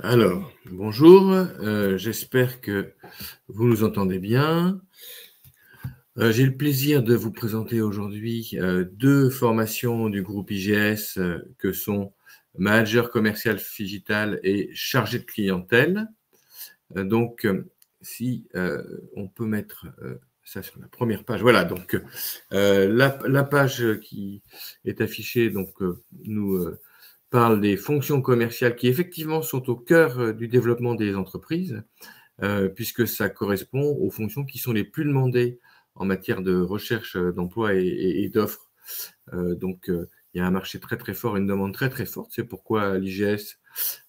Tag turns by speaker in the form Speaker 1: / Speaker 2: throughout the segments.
Speaker 1: Alors, bonjour, j'espère que vous nous entendez bien. J'ai le plaisir de vous présenter aujourd'hui deux formations du groupe IGS que sont Manager commercial digital et chargé de clientèle. Si on peut mettre ça sur la première page. Voilà, donc la page qui est affichée nous parle des fonctions commerciales qui effectivement sont au cœur du développement des entreprises, puisque ça correspond aux fonctions qui sont les plus demandées en matière de recherche d'emploi et d'offres. Il y a un marché très très fort, une demande très très forte. C'est pourquoi l'IGS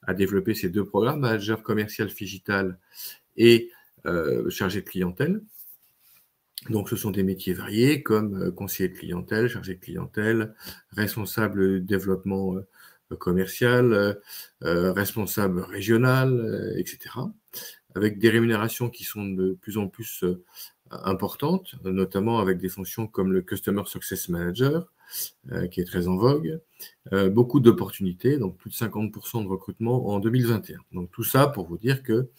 Speaker 1: a développé ces deux programmes, Manager commercial digital et chargé de clientèle. Donc, ce sont des métiers variés comme conseiller de clientèle, chargé de clientèle, responsable de développement commercial, responsable régional, etc. Avec des rémunérations qui sont de plus en plus importantes, notamment avec des fonctions comme le Customer Success Manager, qui est très en vogue, beaucoup d'opportunités, donc plus de 50% de recrutement en 2021. Donc tout ça pour vous dire que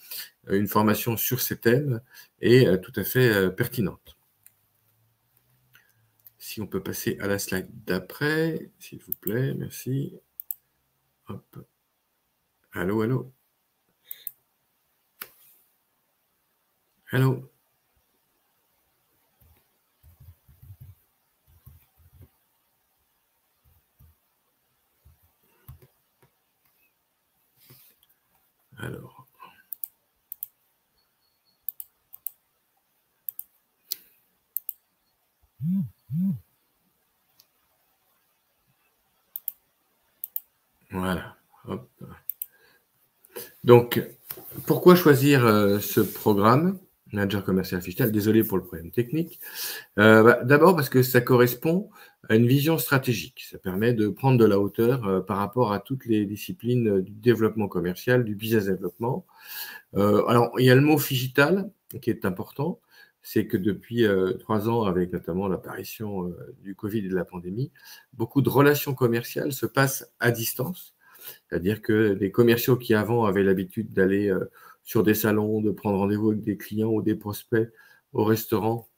Speaker 1: une formation sur ces thèmes est tout à fait pertinente. Si on peut passer à la slide d'après, s'il vous plaît, merci. Hop. Allô, allô. Allô. Alors. Voilà. Hop. Donc, pourquoi choisir ce programme, Manager commercial digital? Désolé pour le problème technique. D'abord parce que ça correspond à une vision stratégique. Ça permet de prendre de la hauteur par rapport à toutes les disciplines du développement commercial, du business développement. Alors, il y a le mot digital qui est important. C'est que depuis 3 ans, avec notamment l'apparition du Covid et de la pandémie, beaucoup de relations commerciales se passent à distance. C'est-à-dire que des commerciaux qui avant avaient l'habitude d'aller sur des salons, de prendre rendez-vous avec des clients ou des prospects au restaurant,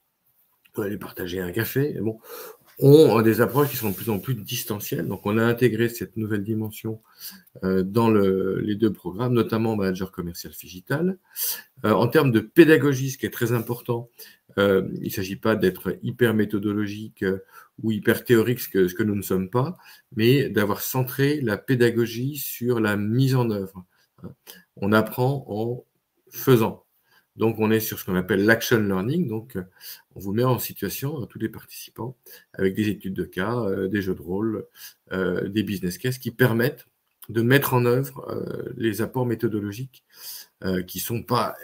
Speaker 1: pour aller partager un café, ont des approches qui sont de plus en plus distancielles. Donc, on a intégré cette nouvelle dimension dans les deux programmes, notamment Manager commercial digital. En termes de pédagogie, ce qui est très important, il ne s'agit pas d'être hyper méthodologique ou hyper théorique, ce que nous ne sommes pas, mais d'avoir centré la pédagogie sur la mise en œuvre. On apprend en faisant. Donc, on est sur ce qu'on appelle l'action learning. Donc, on vous met en situation, tous les participants, avec des études de cas, des jeux de rôle, des business cases qui permettent de mettre en œuvre les apports méthodologiques qui ne sont pas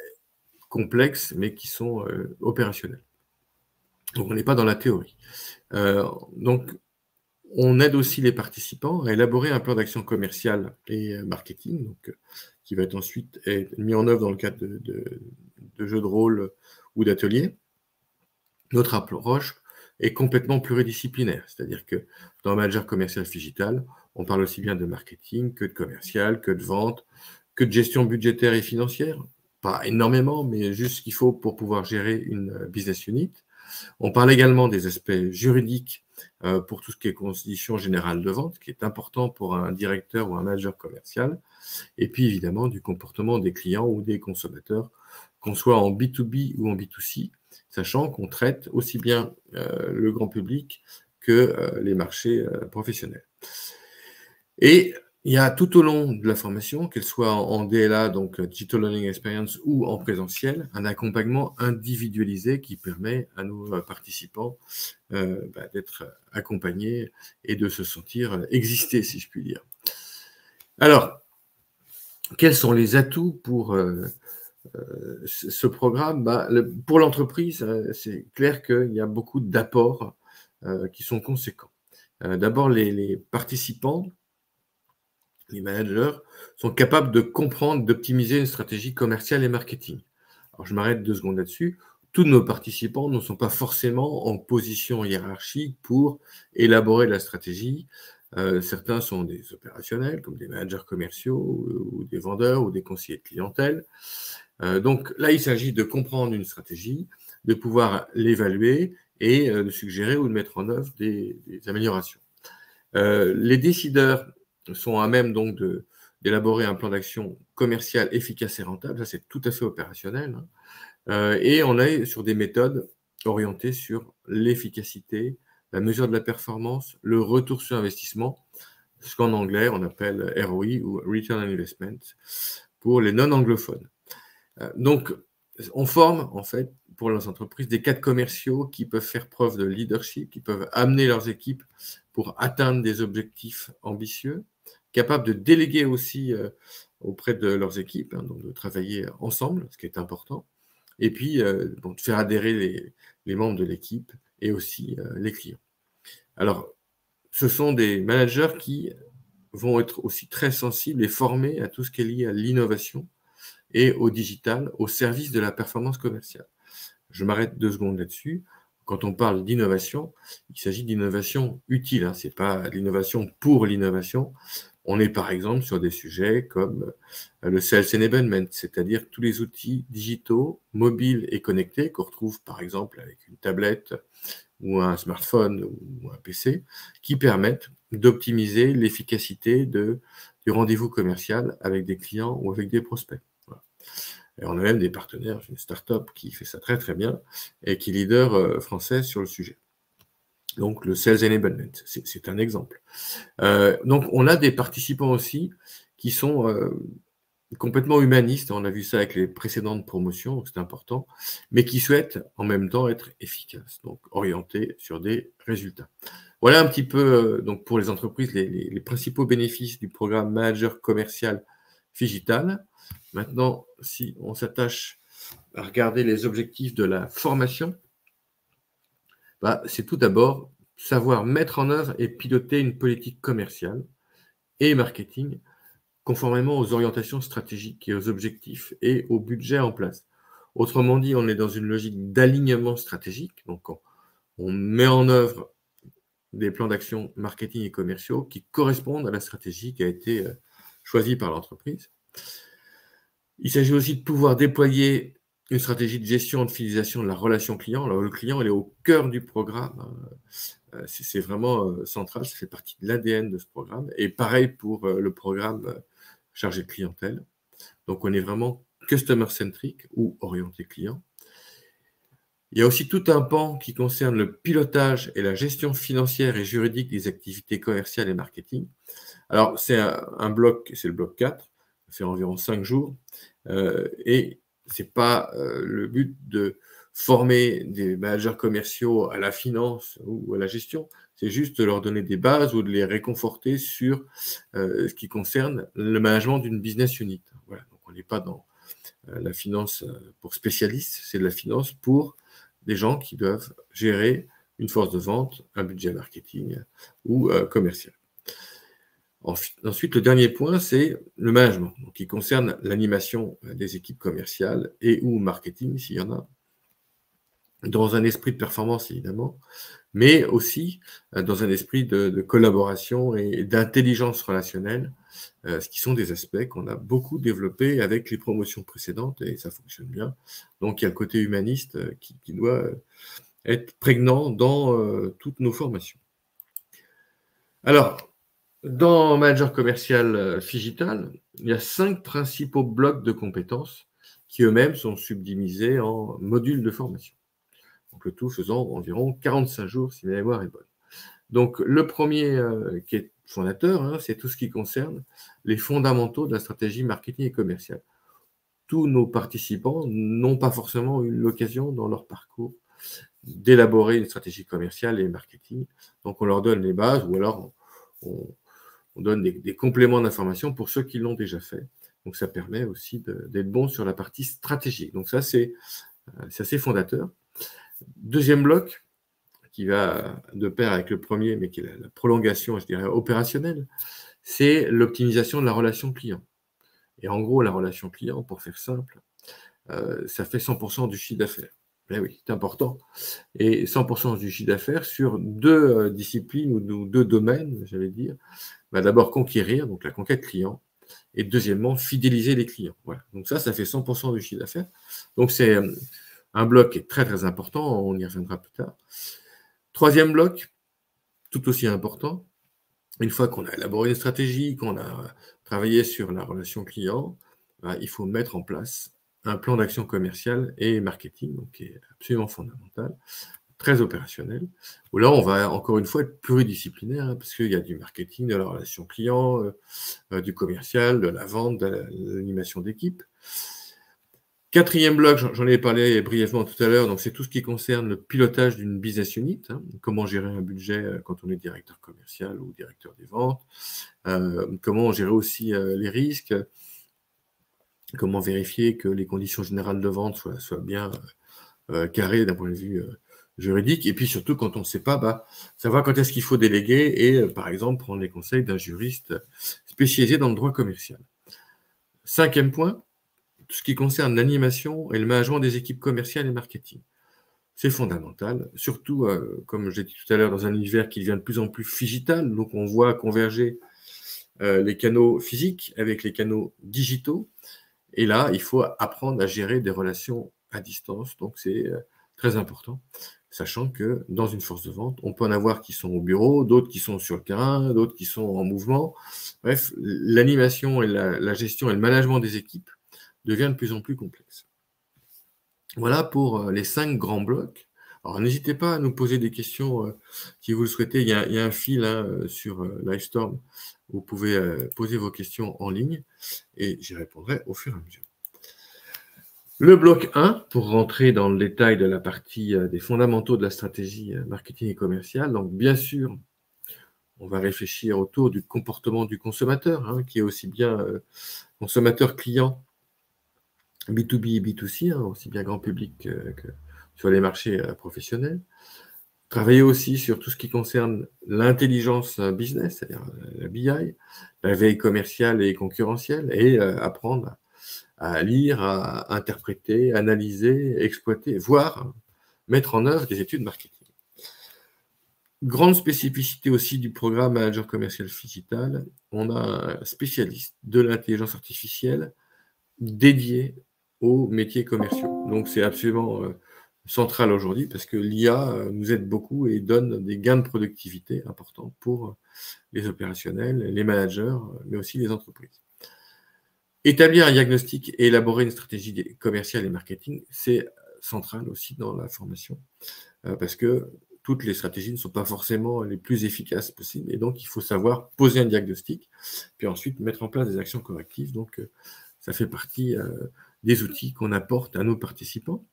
Speaker 1: complexes, mais qui sont opérationnels. Donc, on n'est pas dans la théorie. On aide aussi les participants à élaborer un plan d'action commerciale et marketing, qui va être ensuite mis en œuvre dans le cadre de jeux de rôle ou d'ateliers. Notre approche est complètement pluridisciplinaire, c'est-à-dire que dans Manager commercial digital, on parle aussi bien de marketing que de commercial, que de vente, que de gestion budgétaire et financière. Pas énormément, mais juste ce qu'il faut pour pouvoir gérer une business unit. On parle également des aspects juridiques pour tout ce qui est conditions générales de vente, qui est important pour un directeur ou un manager commercial. Et puis évidemment du comportement des clients ou des consommateurs, qu'on soit en B2B ou en B2C, sachant qu'on traite aussi bien le grand public que les marchés professionnels. Et il y a tout au long de la formation, qu'elle soit en DLA, donc Digital Learning Experience, ou en présentiel, un accompagnement individualisé qui permet à nos participants d'être accompagnés et de se sentir exister, si je puis dire. Alors, quels sont les atouts pour ce programme? Pour l'entreprise, c'est clair qu'il y a beaucoup d'apports qui sont conséquents. D'abord, les participants, les managers, sont capables de comprendre, d'optimiser une stratégie commerciale et marketing. Alors, je m'arrête 2 secondes là-dessus. Tous nos participants ne sont pas forcément en position hiérarchique pour élaborer la stratégie, Certains sont des opérationnels, comme des managers commerciaux ou des vendeurs ou des conseillers de clientèle. Donc là, il s'agit de comprendre une stratégie, de pouvoir l'évaluer et de suggérer ou de mettre en œuvre des améliorations. Les décideurs sont à même donc d'élaborer un plan d'action commercial efficace et rentable. Ça, c'est tout à fait opérationnel, hein. Et on est sur des méthodes orientées sur l'efficacité, la mesure de la performance, le retour sur investissement, ce qu'en anglais on appelle ROI ou Return on Investment pour les non-anglophones. Donc, on forme en fait pour les entreprises des cadres commerciaux qui peuvent faire preuve de leadership, qui peuvent amener leurs équipes pour atteindre des objectifs ambitieux, capables de déléguer aussi auprès de leurs équipes, hein, donc de travailler ensemble, ce qui est important, et puis de faire adhérer les membres de l'équipe et aussi les clients. Alors, ce sont des managers qui vont être aussi très sensibles et formés à tout ce qui est lié à l'innovation et au digital, au service de la performance commerciale. Je m'arrête 2 secondes là-dessus. Quand on parle d'innovation, il s'agit d'innovation utile, hein. Ce n'est pas l'innovation pour l'innovation. On est par exemple sur des sujets comme le Sales Enablement, c'est-à-dire tous les outils digitaux, mobiles et connectés qu'on retrouve par exemple avec une tablette ou un smartphone ou un PC, qui permettent d'optimiser l'efficacité du rendez-vous commercial avec des clients ou avec des prospects. Voilà. Et on a même des partenaires, une start-up qui fait ça très très bien et qui est leader français sur le sujet. Donc le Sales Enablement, c'est un exemple. Donc on a des participants aussi qui sont complètement humanistes, on a vu ça avec les précédentes promotions, donc c'est important, mais qui souhaitent en même temps être efficaces, donc orientés sur des résultats. Voilà un petit peu, donc pour les entreprises, les principaux bénéfices du programme Manager Commercial Figital. Maintenant, si on s'attache à regarder les objectifs de la formation, c'est tout d'abord savoir mettre en œuvre et piloter une politique commerciale et marketing conformément aux orientations stratégiques et aux objectifs et au budget en place. Autrement dit, on est dans une logique d'alignement stratégique, donc on met en œuvre des plans d'action marketing et commerciaux qui correspondent à la stratégie qui a été choisie par l'entreprise. Il s'agit aussi de pouvoir déployer une stratégie de gestion et de fidélisation de la relation client. Alors, le client, il est au cœur du programme. C'est vraiment central, ça fait partie de l'ADN de ce programme. Et pareil pour le programme chargé de clientèle. Donc, on est vraiment customer-centric ou orienté client. Il y a aussi tout un pan qui concerne le pilotage et la gestion financière et juridique des activités commerciales et marketing. Alors, c'est un bloc, c'est le bloc 4, ça fait environ 5 jours, et ce n'est pas le but de former des managers commerciaux à la finance ou à la gestion, c'est juste de leur donner des bases ou de les réconforter sur ce qui concerne le management d'une business unit. Voilà, donc on n'est pas dans la finance pour spécialistes, c'est de la finance pour des gens qui doivent gérer une force de vente, un budget marketing ou commercial. Ensuite, le dernier point, c'est le management, donc, qui concerne l'animation des équipes commerciales et ou marketing, s'il y en a, dans un esprit de performance, évidemment, mais aussi dans un esprit de collaboration et d'intelligence relationnelle, ce qui sont des aspects qu'on a beaucoup développés avec les promotions précédentes, et ça fonctionne bien. Donc, il y a le côté humaniste qui doit être prégnant dans toutes nos formations. Alors, dans Manager Commercial Figital, il y a 5 principaux blocs de compétences qui eux-mêmes sont subdivisés en modules de formation. Donc, le tout faisant environ 45 jours, si ma mémoire est bonne. Donc, le premier qui est fondateur, hein, c'est tout ce qui concerne les fondamentaux de la stratégie marketing et commerciale. Tous nos participants n'ont pas forcément eu l'occasion dans leur parcours d'élaborer une stratégie commerciale et marketing. Donc, on leur donne les bases ou alors on donne des compléments d'information pour ceux qui l'ont déjà fait. Donc, ça permet aussi d'être bon sur la partie stratégique. Donc, ça, c'est assez fondateur. Deuxième bloc, qui va de pair avec le premier, mais qui est la prolongation, je dirais, opérationnelle, c'est l'optimisation de la relation client. Et en gros, la relation client, pour faire simple, ça fait 100% du chiffre d'affaires. Eh oui, c'est important. Et 100% du chiffre d'affaires sur deux disciplines ou deux domaines, j'allais dire. Bah, d'abord, conquérir, donc la conquête client, et deuxièmement, fidéliser les clients. Voilà. Donc ça fait 100% du chiffre d'affaires. Donc c'est un bloc qui est très très important, on y reviendra plus tard. Troisième bloc, tout aussi important, une fois qu'on a élaboré une stratégie, qu'on a travaillé sur la relation client, bah, il faut mettre en place un plan d'action commerciale et marketing, donc qui est absolument fondamental, très opérationnel, où là, on va encore une fois être pluridisciplinaire, hein, parce qu'il y a du marketing, de la relation client, du commercial, de la vente, de l'animation d'équipe. Quatrième bloc, j'en ai parlé brièvement tout à l'heure, donc c'est tout ce qui concerne le pilotage d'une business unit, hein, comment gérer un budget quand on est directeur commercial ou directeur des ventes, comment gérer aussi les risques, comment vérifier que les conditions générales de vente soient bien carrées d'un point de vue juridique, et puis surtout quand on ne sait pas, bah, savoir quand est-ce qu'il faut déléguer et par exemple prendre les conseils d'un juriste spécialisé dans le droit commercial. Cinquième point, tout ce qui concerne l'animation et le management des équipes commerciales et marketing. C'est fondamental, surtout, comme je l'ai dit tout à l'heure, dans un univers qui devient de plus en plus digital, donc on voit converger les canaux physiques avec les canaux digitaux, et là, il faut apprendre à gérer des relations à distance, donc c'est très important, sachant que dans une force de vente, on peut en avoir qui sont au bureau, d'autres qui sont sur le terrain, d'autres qui sont en mouvement. Bref, l'animation et la gestion et le management des équipes devient de plus en plus complexe. Voilà pour les 5 grands blocs. Alors, n'hésitez pas à nous poser des questions si vous le souhaitez. Il y a un fil sur Livestorm. Vous pouvez poser vos questions en ligne et j'y répondrai au fur et à mesure. Le bloc 1, pour rentrer dans le détail de la partie des fondamentaux de la stratégie marketing et commerciale. Donc, bien sûr, on va réfléchir autour du comportement du consommateur, hein, qui est aussi bien consommateur client B2B et B2C, hein, aussi bien grand public que sur les marchés professionnels. Travailler aussi sur tout ce qui concerne l'intelligence business, c'est-à-dire la BI, la veille commerciale et concurrentielle, et apprendre à lire, à interpréter, analyser, exploiter, voire mettre en œuvre des études marketing. Grande spécificité aussi du programme Manager Commercial Digital, on a un spécialiste de l'intelligence artificielle dédié aux métiers commerciaux. Donc, c'est absolument central aujourd'hui parce que l'IA nous aide beaucoup et donne des gains de productivité importants pour les opérationnels, les managers, mais aussi les entreprises. Établir un diagnostic et élaborer une stratégie commerciale et marketing, c'est central aussi dans la formation parce que toutes les stratégies ne sont pas forcément les plus efficaces possibles et donc il faut savoir poser un diagnostic puis ensuite mettre en place des actions correctives. Donc, ça fait partie des outils qu'on apporte à nos participants.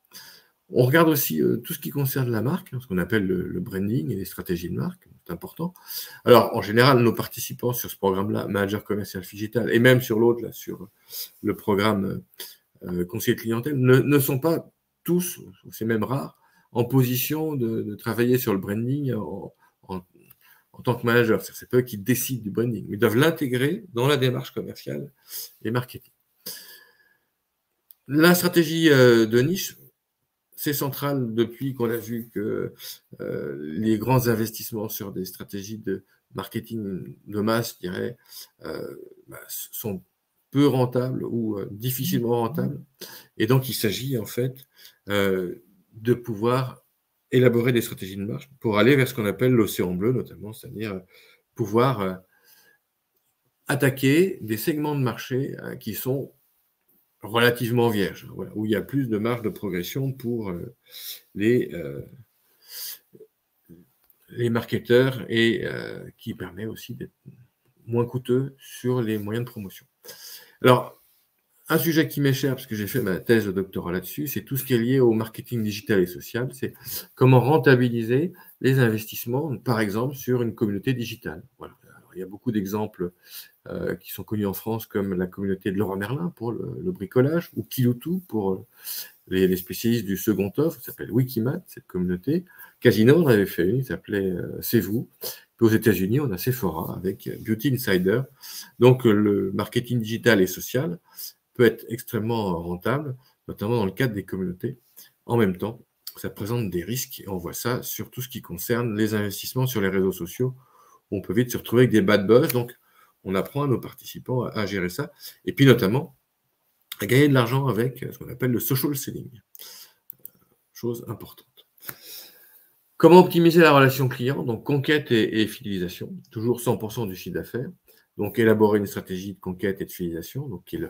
Speaker 1: On regarde aussi tout ce qui concerne la marque, ce qu'on appelle le branding et les stratégies de marque, c'est important. Alors, en général, nos participants sur ce programme-là, Manager Commercial Digital, et même sur l'autre, là, sur le programme conseiller de clientèle, ne sont pas tous, c'est même rare, en position de travailler sur le branding en tant que manager. C'est pas eux qui décident du branding, mais doivent l'intégrer dans la démarche commerciale et marketing. La stratégie de niche, c'est central depuis qu'on a vu que les grands investissements sur des stratégies de marketing de masse, je dirais, sont peu rentables ou difficilement rentables. Et donc, il s'agit en fait de pouvoir élaborer des stratégies de marche pour aller vers ce qu'on appelle l'océan bleu, notamment, c'est-à-dire pouvoir attaquer des segments de marché qui sont relativement vierge, voilà, où il y a plus de marge de progression pour les marketeurs et qui permet aussi d'être moins coûteux sur les moyens de promotion. Alors, un sujet qui m'est cher, parce que j'ai fait ma thèse de doctorat là-dessus, c'est tout ce qui est lié au marketing digital et social, c'est comment rentabiliser les investissements, par exemple, sur une communauté digitale. Voilà. Alors, il y a beaucoup d'exemples qui sont connus en France, comme la communauté de Leroy Merlin pour le bricolage, ou Kiloutou pour les spécialistes du second offre, ça s'appelle Wikimat, cette communauté. Casino, on avait fait une, il s'appelait C'est vous. Puis aux États-Unis, on a Sephora avec Beauty Insider. Donc, le marketing digital et social peut être extrêmement rentable, notamment dans le cadre des communautés, en même temps ça présente des risques. Et on voit ça sur tout ce qui concerne les investissements sur les réseaux sociaux. On peut vite se retrouver avec des bad buzz. Donc, on apprend à nos participants à gérer ça. Et puis, notamment, à gagner de l'argent avec ce qu'on appelle le social selling. Chose importante. Comment optimiser la relation client? Donc, conquête et fidélisation. Toujours 100% du chiffre d'affaires. Donc, élaborer une stratégie de conquête et de fidélisation, donc qui est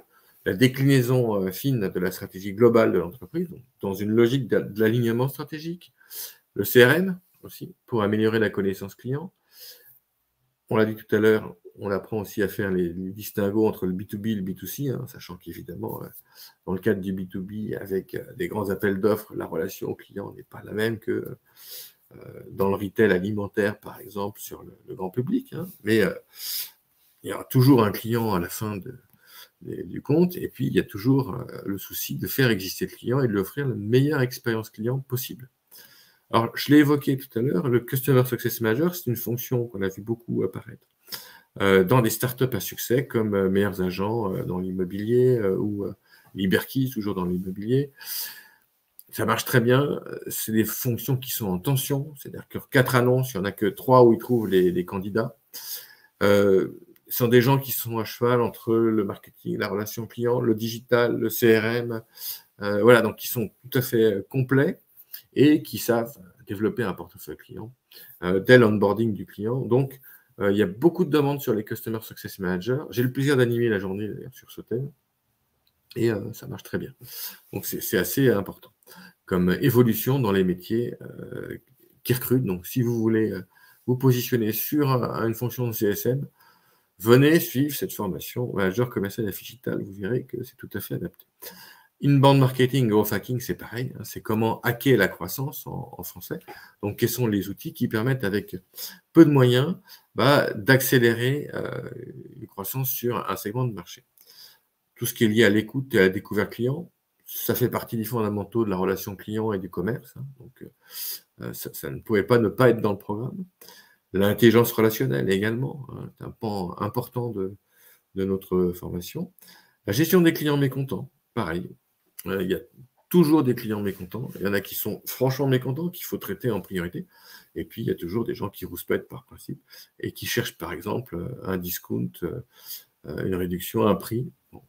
Speaker 1: la déclinaison fine de la stratégie globale de l'entreprise, dans une logique de l'alignement stratégique. Le CRM aussi, pour améliorer la connaissance client. On l'a dit tout à l'heure, on apprend aussi à faire les distinguos entre le B2B et le B2C, hein, sachant qu'évidemment, dans le cadre du B2B, avec des grands appels d'offres, la relation au client n'est pas la même que dans le retail alimentaire, par exemple, sur le grand public. Hein. Mais il y aura toujours un client à la fin du compte, et puis il y a toujours le souci de faire exister le client et de lui offrir la meilleure expérience client possible. Alors, je l'ai évoqué tout à l'heure, le Customer Success Manager, c'est une fonction qu'on a vu beaucoup apparaître dans des startups à succès, comme Meilleurs Agents dans l'immobilier ou Liberkeys, toujours dans l'immobilier. Ça marche très bien. C'est des fonctions qui sont en tension, c'est-à-dire que 4 annonces, il n'y en a que 3 où ils trouvent les candidats. Ce sont des gens qui sont à cheval entre le marketing, la relation client, le digital, le CRM, voilà, donc qui sont tout à fait complets et qui savent développer un portefeuille client dès l'onboarding du client. Donc, il y a beaucoup de demandes sur les Customer Success Managers. J'ai le plaisir d'animer la journée sur ce thème et ça marche très bien. Donc, c'est assez important comme évolution dans les métiers qui recrutent. Donc, si vous voulez vous positionner sur une fonction de CSM, venez suivre cette formation Manager commercial et digital. Vous verrez que c'est tout à fait adapté. Inbound marketing, growth hacking, c'est pareil. Hein, c'est comment hacker la croissance en français. Donc, quels sont les outils qui permettent, avec peu de moyens, d'accélérer une croissance sur un segment de marché. Tout ce qui est lié à l'écoute et à la découverte client, ça fait partie des fondamentaux de la relation client et du commerce. Hein, donc, ça ne pouvait pas ne pas être dans le programme. L'intelligence relationnelle également, hein, c'est un pan important de notre formation. La gestion des clients mécontents, pareil. Il y a toujours des clients mécontents. Il y en a qui sont franchement mécontents, qu'il faut traiter en priorité. Et puis, il y a toujours des gens qui rouspètent par principe et qui cherchent, par exemple, un discount, une réduction, un prix. Bon,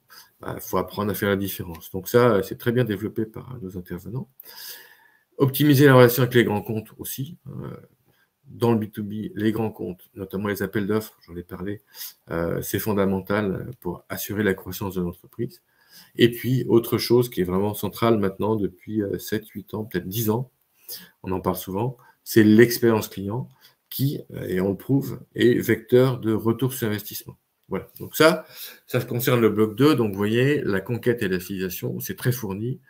Speaker 1: faut apprendre à faire la différence. Donc ça, c'est très bien développé par nos intervenants. Optimiser la relation avec les grands comptes aussi. Dans le B2B, les grands comptes, notamment les appels d'offres, j'en ai parlé, c'est fondamental pour assurer la croissance de l'entreprise. Et puis, autre chose qui est vraiment centrale maintenant depuis 7, 8 ans, peut-être 10 ans, on en parle souvent, c'est l'expérience client qui, et on le prouve, est vecteur de retour sur investissement. Voilà, donc ça concerne le bloc 2. Donc, vous voyez, la conquête et la fidélisation, c'est très fourni,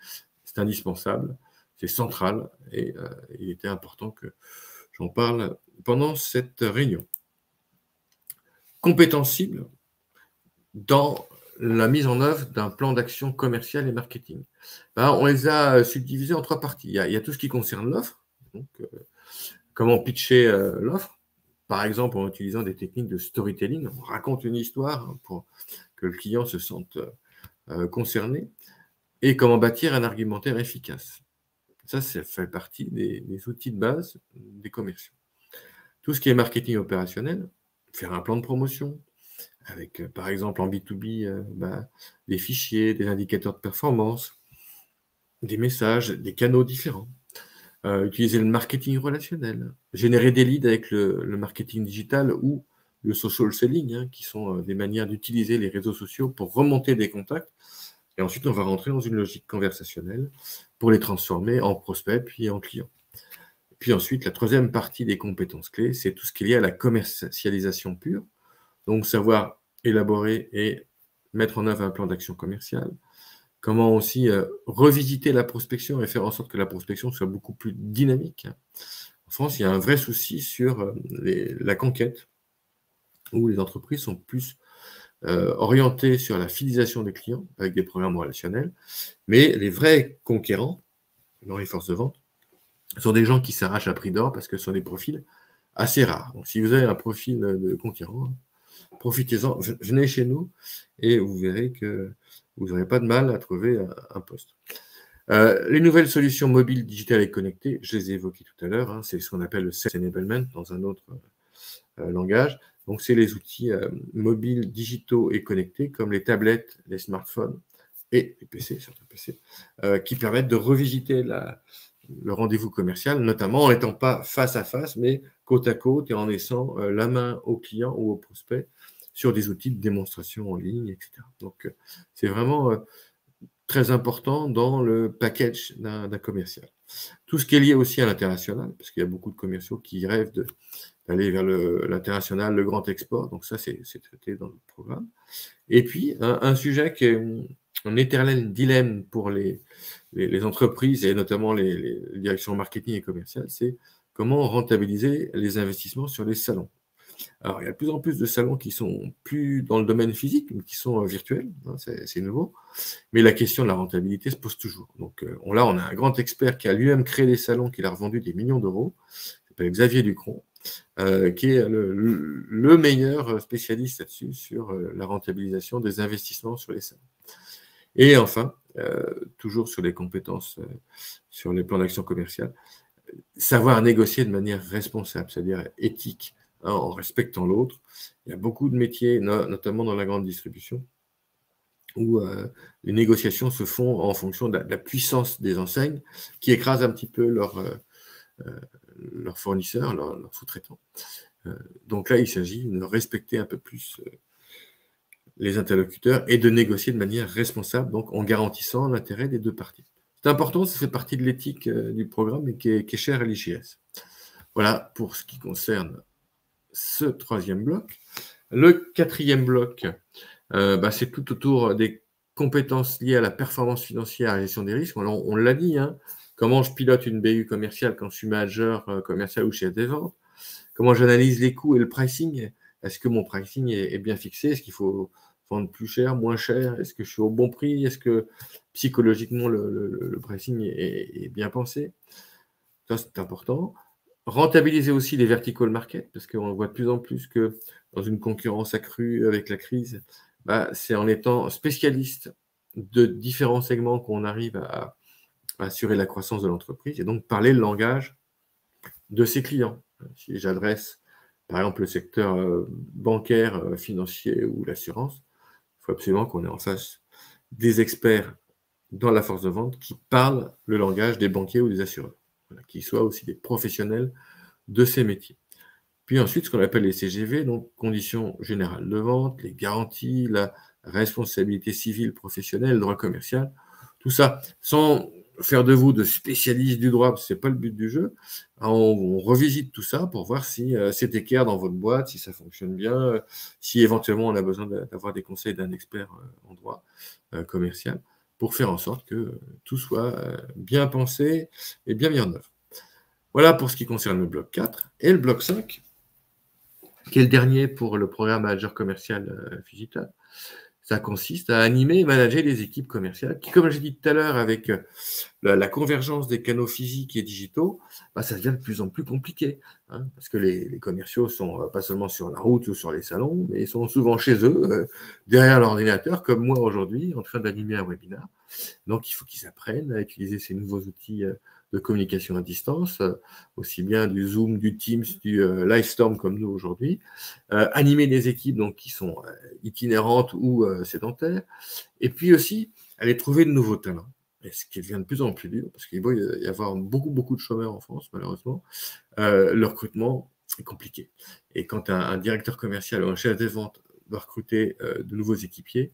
Speaker 1: c'est indispensable, c'est central, et il était important que j'en parle pendant cette réunion. Compétences cibles dans la mise en œuvre d'un plan d'action commercial et marketing. On les a subdivisés en 3 parties. Il y a tout ce qui concerne l'offre, donc comment pitcher l'offre, par exemple en utilisant des techniques de storytelling. On raconte une histoire pour que le client se sente concerné, et comment bâtir un argumentaire efficace. Ça fait partie des outils de base des commerciaux. Tout ce qui est marketing opérationnel, faire un plan de promotion, avec, par exemple, en B2B, des fichiers, des indicateurs de performance, des messages, des canaux différents. Utiliser le marketing relationnel, générer des leads avec le marketing digital ou le social selling, hein, qui sont des manières d'utiliser les réseaux sociaux pour remonter des contacts. Et ensuite, on va rentrer dans une logique conversationnelle pour les transformer en prospects puis en clients. Puis ensuite, la troisième partie des compétences clés, c'est tout ce qui est lié à la commercialisation pure. Donc, savoir élaborer et mettre en œuvre un plan d'action commercial. Comment aussi revisiter la prospection et faire en sorte que la prospection soit beaucoup plus dynamique. En France, il y a un vrai souci sur la conquête, où les entreprises sont plus orientées sur la fidélisation des clients avec des programmes relationnels, mais les vrais conquérants dans les forces de vente sont des gens qui s'arrachent à prix d'or parce que ce sont des profils assez rares. Donc, si vous avez un profil de conquérant, profitez-en, venez chez nous et vous verrez que vous n'aurez pas de mal à trouver un poste. Les nouvelles solutions mobiles, digitales et connectées, je les ai évoquées tout à l'heure, hein, c'est ce qu'on appelle le self-enablement dans un autre langage. Donc, c'est les outils mobiles, digitaux et connectés, comme les tablettes, les smartphones et les PC, certains PC, qui permettent de revisiter le rendez-vous commercial, notamment en n'étant pas face à face, mais côte à côte et en laissant la main au client ou au prospect sur des outils de démonstration en ligne, etc. Donc, c'est vraiment très important dans le package d'un commercial. Tout ce qui est lié aussi à l'international, parce qu'il y a beaucoup de commerciaux qui rêvent d'aller vers l'international, le grand export, donc ça, c'est traité dans le programme. Et puis, un sujet qui est un éternel dilemme pour les entreprises et notamment les directions marketing et commerciales, c'est comment rentabiliser les investissements sur les salons. Alors, il y a de plus en plus de salons qui sont plus dans le domaine physique, mais qui sont virtuels, hein, c'est nouveau, mais la question de la rentabilité se pose toujours. Donc là, on a un grand expert qui a lui-même créé des salons, qu'il a revendu des millions d'euros, qui s'appelle Xavier Ducron, qui est le meilleur spécialiste là-dessus sur la rentabilisation des investissements sur les salons. Et enfin, toujours sur les compétences, sur les plans d'action commerciale, savoir négocier de manière responsable, c'est-à-dire éthique, hein, en respectant l'autre. Il y a beaucoup de métiers, notamment dans la grande distribution, où les négociations se font en fonction de la puissance des enseignes, qui écrasent un petit peu leurs fournisseurs, leurs sous-traitants. Donc là, il s'agit de respecter un peu plus les interlocuteurs et de négocier de manière responsable, donc en garantissant l'intérêt des deux parties. C'est important, ça fait partie de l'éthique du programme et qui est cher à l'IGS. Voilà pour ce qui concerne ce troisième bloc. Le quatrième bloc, c'est tout autour des compétences liées à la performance financière et à la gestion des risques. Alors, on l'a dit, hein, comment je pilote une BU commerciale quand je suis manager commercial ou chef des ventes, comment j'analyse les coûts et le pricing. Est-ce que mon pricing est bien fixé? Est-ce qu'il faut vendre plus cher, moins cher? Est-ce que je suis au bon prix? Est-ce que psychologiquement le pricing est bien pensé? Ça, c'est important. Rentabiliser aussi les vertical markets, parce qu'on voit de plus en plus que dans une concurrence accrue avec la crise, c'est en étant spécialiste de différents segments qu'on arrive à assurer la croissance de l'entreprise et donc parler le langage de ses clients. Si j'adresse, par exemple, le secteur bancaire, financier ou l'assurance, il faut absolument qu'on ait en face des experts dans la force de vente qui parlent le langage des banquiers ou des assureurs, qui soient aussi des professionnels de ces métiers. Puis ensuite, ce qu'on appelle les CGV, donc conditions générales de vente, les garanties, la responsabilité civile professionnelle, le droit commercial, tout ça, sans faire de vous de spécialistes du droit, parce que ce n'est pas le but du jeu. On revisite tout ça pour voir si c'est équerre dans votre boîte, si ça fonctionne bien, si éventuellement on a besoin d'avoir des conseils d'un expert en droit commercial, pour faire en sorte que tout soit bien pensé et bien mis en œuvre. Voilà pour ce qui concerne le bloc 4. Et le bloc 5, qui est le dernier pour le programme manager commercial digital, ça consiste à animer et manager les équipes commerciales qui, comme j'ai dit tout à l'heure, avec la convergence des canaux physiques et digitaux, ça devient de plus en plus compliqué. Hein, parce que les commerciaux sont pas seulement sur la route ou sur les salons, mais ils sont souvent chez eux, derrière l'ordinateur, comme moi aujourd'hui, en train d'animer un webinaire. Donc, il faut qu'ils apprennent à utiliser ces nouveaux outils de communication à distance, aussi bien du Zoom, du Teams, du Livestorm comme nous aujourd'hui, animer des équipes donc, qui sont itinérantes ou sédentaires, et puis aussi aller trouver de nouveaux talents, et ce qui devient de plus en plus dur, parce qu'il va y avoir beaucoup de chômeurs en France, malheureusement. Le recrutement est compliqué. Et quand un directeur commercial ou un chef des ventes doit recruter de nouveaux équipiers,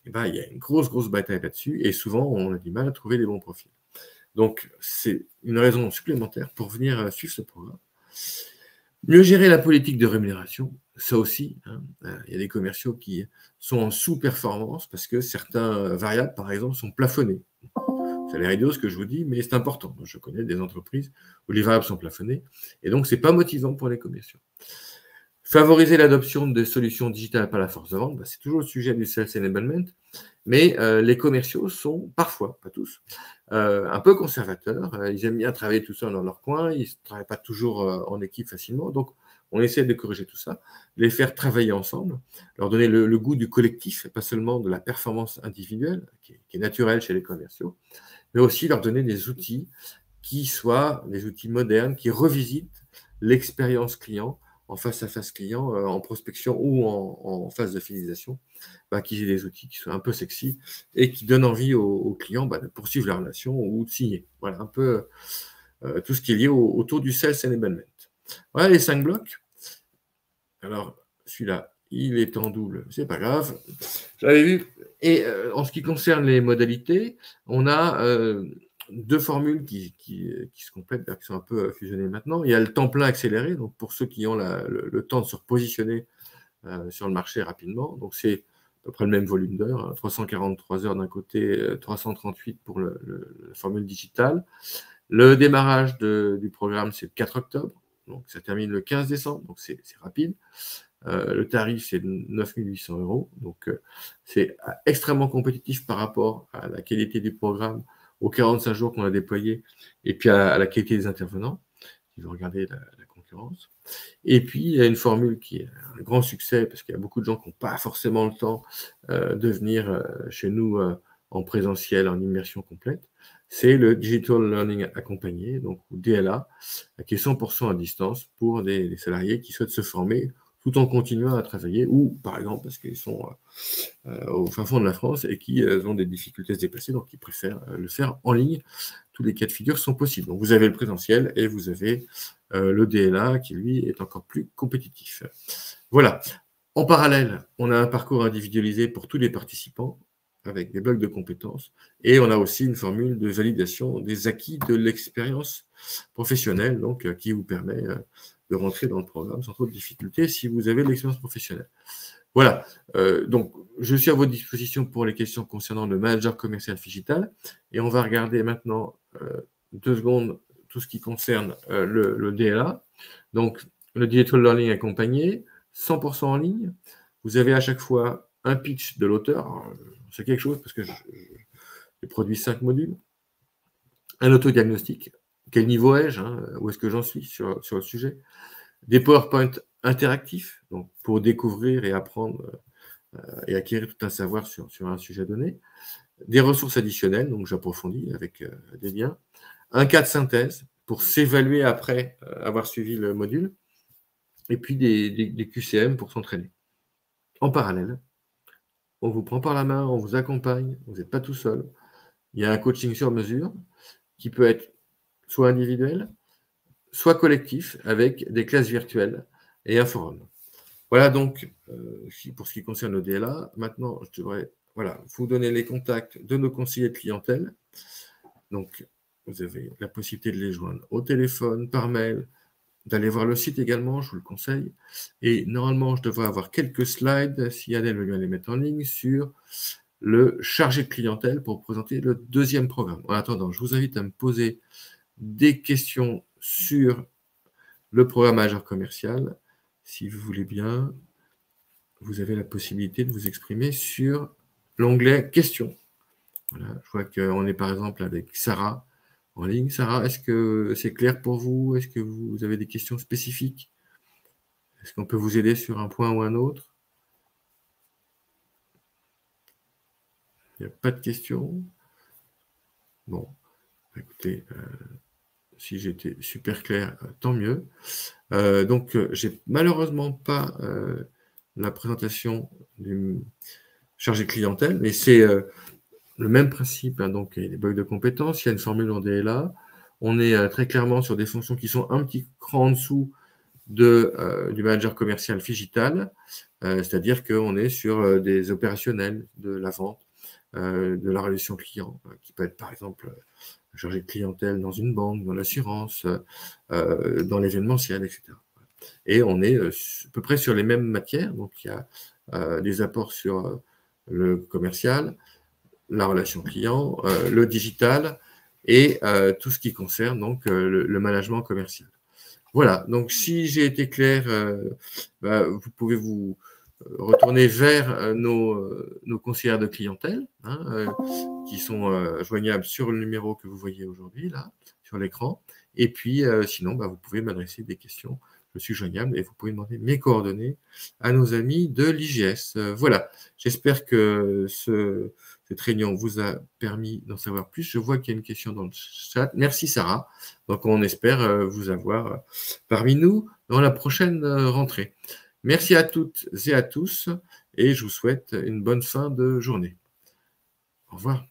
Speaker 1: il y a une grosse bataille là-dessus, et souvent, on a du mal à trouver des bons profils. Donc, c'est une raison supplémentaire pour venir suivre ce programme. Mieux gérer la politique de rémunération, ça aussi, hein, il y a des commerciaux qui sont en sous-performance parce que certains variables, par exemple, sont plafonnés. C'est l'air idiot ce que je vous dis, mais c'est important. Je connais des entreprises où les variables sont plafonnées, et donc, ce n'est pas motivant pour les commerciaux. Favoriser l'adoption de solutions digitales par la force de vente, c'est toujours le sujet du sales enablement, mais les commerciaux sont parfois, pas tous, un peu conservateurs. Ils aiment bien travailler tout seuls dans leur coin, ils ne travaillent pas toujours en équipe facilement, donc on essaie de corriger tout ça, les faire travailler ensemble, leur donner le goût du collectif, pas seulement de la performance individuelle, qui est naturelle chez les commerciaux, mais aussi leur donner des outils qui soient des outils modernes, qui revisitent l'expérience client en face à face client, en prospection ou en phase de fidélisation, qu'ils aient des outils qui soient un peu sexy et qui donnent envie aux clients de poursuivre la relation ou de signer. Voilà un peu tout ce qui est lié autour du sales enablement. Voilà les 5 blocs. Alors, celui-là, il est en double, c'est pas grave. J'avais vu. Et en ce qui concerne les modalités, on a 2 formules qui se complètent, qui sont un peu fusionnées maintenant. Il y a le temps plein accéléré, donc pour ceux qui ont le temps de se repositionner sur le marché rapidement. Donc c'est à peu près le même volume d'heures, 343 heures d'un côté, 338 pour la formule digitale. Le démarrage du programme, c'est le 4 octobre, donc ça termine le 15 décembre, donc c'est rapide. Le tarif, c'est 9 800 €, donc c'est extrêmement compétitif par rapport à la qualité du programme, aux 45 jours qu'on a déployés, et puis à la qualité des intervenants, si vous regardez la concurrence. Et puis, il y a une formule qui est un grand succès, parce qu'il y a beaucoup de gens qui n'ont pas forcément le temps de venir chez nous en présentiel, en immersion complète. C'est le Digital Learning accompagné, donc DLA, qui est 100% à distance pour des salariés qui souhaitent se former tout en continuant à travailler, ou par exemple parce qu'ils sont au fin fond de la France et qui ont des difficultés à se déplacer, donc ils préfèrent le faire en ligne. Tous les cas de figure sont possibles. Donc vous avez le présentiel et vous avez le DLA qui, lui, est encore plus compétitif. Voilà. En parallèle, on a un parcours individualisé pour tous les participants avec des blocs de compétences et on a aussi une formule de validation des acquis de l'expérience professionnelle, donc qui vous permet de rentrer dans le programme sans trop de difficultés si vous avez de l'expérience professionnelle. Voilà, donc je suis à votre disposition pour les questions concernant le manager commercial digital et on va regarder maintenant 2 secondes tout ce qui concerne le DLA. Donc, le Digital Learning accompagné, 100% en ligne. Vous avez à chaque fois un pitch de l'auteur. C'est quelque chose parce que j'ai produit 5 modules. Un autodiagnostic. Quel niveau ai-je, où est-ce que j'en suis sur le sujet. Des PowerPoint interactifs, donc pour découvrir et apprendre et acquérir tout un savoir sur un sujet donné. Des ressources additionnelles, donc j'approfondis avec des liens. Un cas de synthèse pour s'évaluer après avoir suivi le module. Et puis des QCM pour s'entraîner. En parallèle, on vous prend par la main, on vous accompagne, vous n'êtes pas tout seul. Il y a un coaching sur mesure qui peut être soit individuel, soit collectif, avec des classes virtuelles et un forum. Voilà donc pour ce qui concerne le DLA. Maintenant, je devrais vous donner les contacts de nos conseillers de clientèle. Donc, vous avez la possibilité de les joindre au téléphone, par mail, d'aller voir le site également, je vous le conseille. Et normalement, je devrais avoir quelques slides, si Adèle veut bien les mettre en ligne, sur le chargé de clientèle pour présenter le 2e programme. En attendant, je vous invite à me poser des questions sur le programme manager commercial. Si vous voulez bien, vous avez la possibilité de vous exprimer sur l'onglet questions. Voilà, je vois qu'on est par exemple avec Sarah en ligne. Sarah, est-ce que c'est clair pour vous? Est-ce que vous avez des questions spécifiques? Est-ce qu'on peut vous aider sur un point ou un autre? Il n'y a pas de questions? Bon, écoutez, si j'étais super clair, tant mieux. Donc, j'ai malheureusement pas la présentation du chargé clientèle, mais c'est le même principe. Donc, il y a des blocs de compétences, il y a une formule en DLA. On est très clairement sur des fonctions qui sont un petit cran en dessous du manager commercial digital, c'est-à-dire qu'on est sur des opérationnels de la vente, de la relation client, qui peut être par exemple chargé de clientèle dans une banque, dans l'assurance, dans l'événementiel, etc. Et on est à peu près sur les mêmes matières, donc il y a des apports sur le commercial, la relation client, le digital et tout ce qui concerne donc le management commercial. Voilà, donc si j'ai été clair, vous pouvez vous retourner vers nos conseillères de clientèle, qui sont joignables sur le numéro que vous voyez aujourd'hui, là, sur l'écran. Et puis, sinon, vous pouvez m'adresser des questions je suis joignable et vous pouvez demander mes coordonnées à nos amis de l'IGS. Voilà, j'espère que cette réunion vous a permis d'en savoir plus. Je vois qu'il y a une question dans le chat. Merci Sarah. Donc on espère vous avoir parmi nous dans la prochaine rentrée. Merci à toutes et à tous et je vous souhaite une bonne fin de journée. Au revoir.